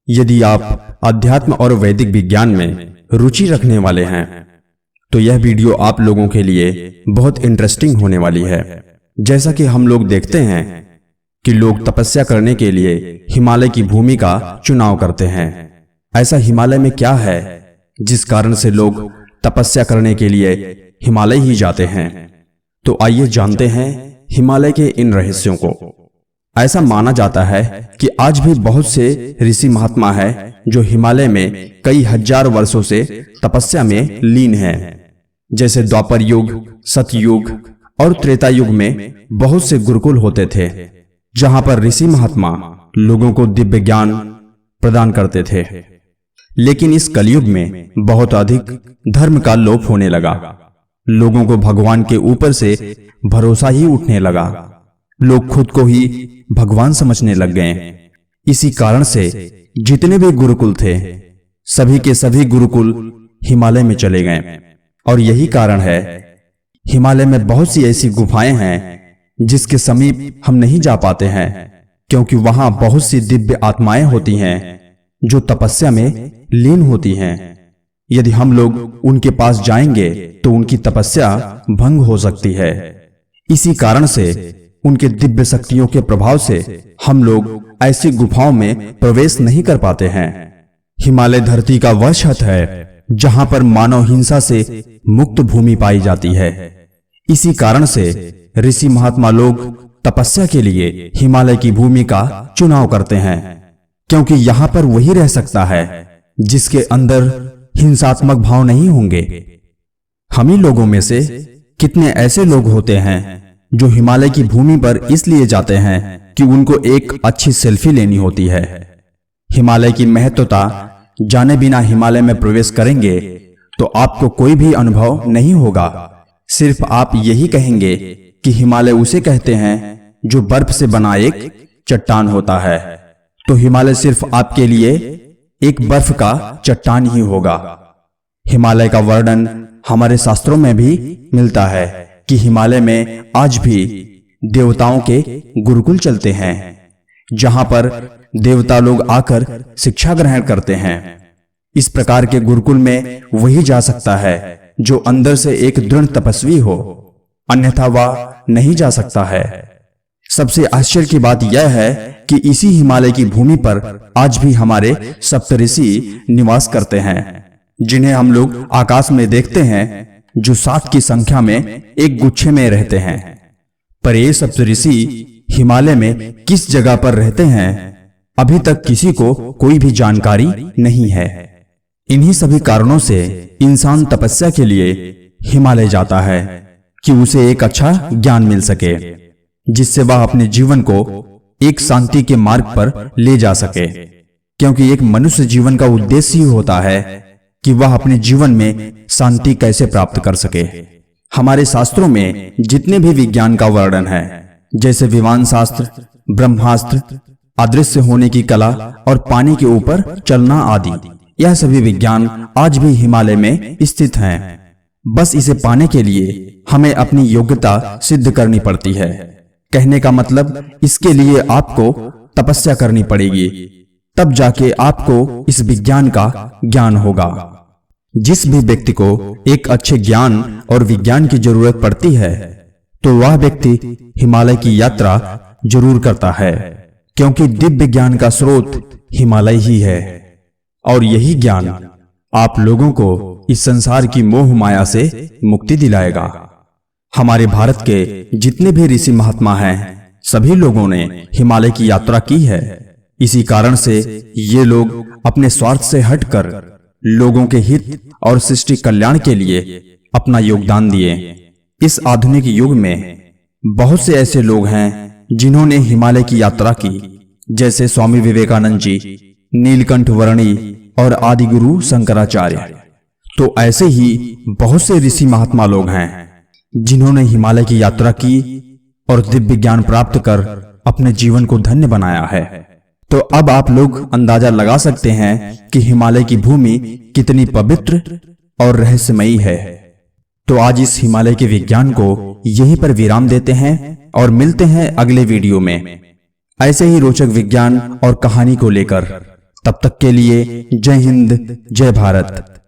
यदि आप अध्यात्म और वैदिक विज्ञान में रुचि रखने वाले हैं तो यह वीडियो आप लोगों के लिए बहुत इंटरेस्टिंग होने वाली है। जैसा कि हम लोग देखते हैं कि लोग तपस्या करने के लिए हिमालय की भूमि का चुनाव करते हैं। ऐसा हिमालय में क्या है जिस कारण से लोग तपस्या करने के लिए हिमालय ही जाते हैं? तो आइए जानते हैं हिमालय के इन रहस्यों को। ऐसा माना जाता है कि आज भी बहुत से ऋषि महात्मा हैं जो हिमालय में कई हजार वर्षों से तपस्या में लीन हैं। जैसे द्वापर युग, सतयुग और त्रेता युग में बहुत से गुरुकुल होते थे जहां पर ऋषि महात्मा लोगों को दिव्य ज्ञान प्रदान करते थे। लेकिन इस कलयुग में बहुत अधिक धर्म का लोप होने लगा। लोगों को भगवान के ऊपर से भरोसा ही उठने लगा। लोग खुद को ही भगवान समझने लग गए। इसी कारण से जितने भी गुरुकुल थे सभी के सभी गुरुकुल हिमालय में चले गए। और यही कारण है हिमालय में बहुत सी ऐसी गुफाएं हैं जिसके समीप हम नहीं जा पाते हैं, क्योंकि वहां बहुत सी दिव्य आत्माएं होती हैं जो तपस्या में लीन होती हैं। यदि हम लोग उनके पास जाएंगे तो उनकी तपस्या भंग हो सकती है। इसी कारण से उनके दिव्य शक्तियों के प्रभाव से हम लोग ऐसी गुफाओं में प्रवेश नहीं कर पाते हैं। हिमालय धरती का वह छत है जहां पर मानव हिंसा से मुक्त भूमि पाई जाती है। इसी कारण से ऋषि महात्मा लोग तपस्या के लिए हिमालय की भूमि का चुनाव करते हैं, क्योंकि यहां पर वही रह सकता है जिसके अंदर हिंसात्मक भाव नहीं होंगे। हम ही लोगों में से कितने ऐसे लोग होते हैं जो हिमालय की भूमि पर इसलिए जाते हैं कि उनको एक अच्छी सेल्फी लेनी होती है। हिमालय की महत्वता जाने बिना हिमालय में प्रवेश करेंगे तो आपको कोई भी अनुभव नहीं होगा। सिर्फ आप यही कहेंगे कि हिमालय उसे कहते हैं जो बर्फ से बना एक चट्टान होता है। तो हिमालय सिर्फ आपके लिए एक बर्फ का चट्टान ही होगा। हिमालय का वर्णन हमारे शास्त्रों में भी मिलता है कि हिमालय में आज भी देवताओं के गुरुकुल चलते हैं, जहां पर देवता लोग आकर शिक्षा ग्रहण करते हैं। इस प्रकार के गुरुकुल में वही जा सकता है जो अंदर से एक दृढ़ तपस्वी हो, अन्यथा वह नहीं जा सकता है। सबसे आश्चर्य की बात यह है कि इसी हिमालय की भूमि पर आज भी हमारे सप्तऋषि निवास करते हैं, जिन्हें हम लोग आकाश में देखते हैं, जो 7 की संख्या में एक गुच्छे में रहते हैं। पर ये सप्तऋषि हिमालय में किस जगह पर रहते हैं अभी तक किसी को कोई भी जानकारी नहीं है। इन्हीं सभी कारणों से इंसान तपस्या के लिए हिमालय जाता है कि उसे एक अच्छा ज्ञान मिल सके, जिससे वह अपने जीवन को एक शांति के मार्ग पर ले जा सके। क्योंकि एक मनुष्य जीवन का उद्देश्य ही होता है कि वह अपने जीवन में शांति कैसे प्राप्त कर सके। हमारे शास्त्रों में जितने भी विज्ञान का वर्णन है, जैसे विमान शास्त्र, ब्रह्मास्त्र, अदृश्य होने की कला और पानी के ऊपर चलना आदि, यह सभी विज्ञान आज भी हिमालय में स्थित हैं। बस इसे पाने के लिए हमें अपनी योग्यता सिद्ध करनी पड़ती है। कहने का मतलब इसके लिए आपको तपस्या करनी पड़ेगी, तब जाके आपको इस विज्ञान का ज्ञान होगा। जिस भी व्यक्ति को एक अच्छे ज्ञान और विज्ञान की जरूरत पड़ती है तो वह व्यक्ति हिमालय की यात्रा जरूर करता है, क्योंकि दिव्य ज्ञान का स्रोत हिमालय ही है। और यही ज्ञान आप लोगों को इस संसार की मोह माया से मुक्ति दिलाएगा। हमारे भारत के जितने भी ऋषि महात्मा हैं सभी लोगों ने हिमालय की यात्रा की है। इसी कारण से ये लोग अपने स्वार्थ से हटकर लोगों के हित और सृष्टि कल्याण के लिए अपना योगदान दिए। इस आधुनिक युग में बहुत से ऐसे लोग हैं जिन्होंने हिमालय की यात्रा की, जैसे स्वामी विवेकानंद जी, नीलकंठ वर्णी और आदि गुरु शंकराचार्य। तो ऐसे ही बहुत से ऋषि महात्मा लोग हैं जिन्होंने हिमालय की यात्रा की और दिव्य ज्ञान प्राप्त कर अपने जीवन को धन्य बनाया है। तो अब आप लोग अंदाजा लगा सकते हैं कि हिमालय की भूमि कितनी पवित्र और रहस्यमयी है। तो आज इस हिमालय के विज्ञान को यहीं पर विराम देते हैं और मिलते हैं अगले वीडियो में ऐसे ही रोचक विज्ञान और कहानी को लेकर। तब तक के लिए जय हिंद, जय भारत।